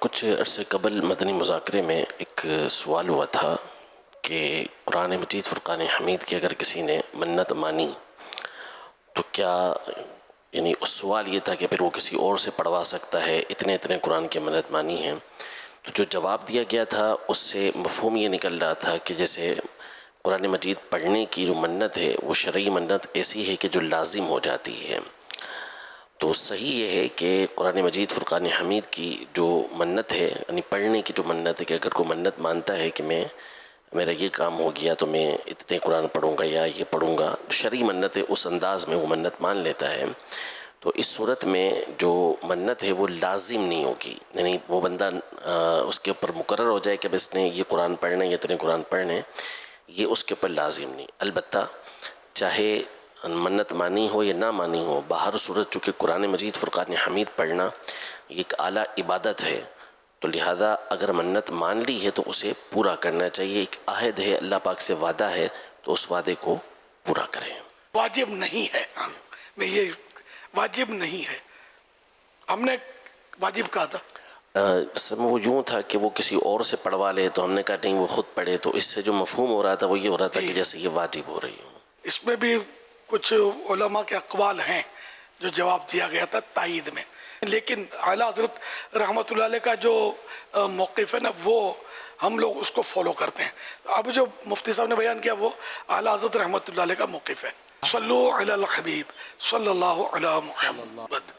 کچھ عرصے قبل مدنی مذاکرے میں ایک سوال ہوا تھا کہ قرآن مجید فرقان حمید کی اگر کسی نے منت مانی تو کیا، یعنی اس سوال یہ تھا کہ پھر وہ کسی اور سے پڑھوا سکتا ہے، اتنے قرآن کی منت مانی ہیں. تو جو جواب دیا گیا تھا اس سے مفہوم یہ نکل رہا تھا کہ جیسے قرآن مجید پڑھنے کی جو منت ہے وہ شرعی منت ایسی ہے کہ جو لازم ہو جاتی ہے. تو صحیح یہ ہے کہ قرآن مجید فرقان حمید کی جو منت ہے، یعنی پڑھنے کی جو منت ہے، کہ اگر کوئی منت مانتا ہے کہ میرا یہ کام ہو گیا تو میں اتنے قرآن پڑھوں گا یا یہ پڑھوں گا، شرعی منت ہے، اس انداز میں وہ منت مان لیتا ہے، تو اس صورت میں جو منت ہے وہ لازم نہیں ہوگی. یعنی وہ بندہ اس کے اوپر مقرر ہو جائے کہ اب اس نے یہ قرآن پڑھنا ہے، یہ اتنے قرآن پڑھنے، یہ اس کے اوپر لازم نہیں. البتہ چاہے منت مانی ہو یا نہ مانی ہو، باہر صورت چونکہ قرآن مجید فرقان حمید پڑھنا یہ ایک اعلیٰ عبادت ہے، تو لہذا اگر منت مان لی ہے تو اسے پورا کرنا چاہیے. ایک عہد ہے، اللہ پاک سے وعدہ ہے، تو اس وعدے کو پورا کریں. واجب نہیں ہے. میں یہ واجب نہیں ہے، ہم نے واجب کہا تھا. اصل میں وہ یوں تھا کہ وہ کسی اور سے پڑھوا لے، تو ہم نے کہا نہیں وہ خود پڑھے، تو اس سے جو مفہوم ہو رہا تھا وہ یہ ہو رہا تھا کہ جیسے یہ واجب ہو رہی ہو. اس میں بھی کچھ علماء کے اقوال ہیں جو جواب دیا گیا تھا تائید میں، لیکن اعلیٰ حضرت رحمۃ اللہ علیہ کا جو موقف ہے نا وہ ہم لوگ اس کو فالو کرتے ہیں. اب جو مفتی صاحب نے بیان کیا وہ اعلیٰ حضرت رحمۃ اللہ علیہ کا موقف ہے. صلو علی الحبیب صلی اللہ علی محمد.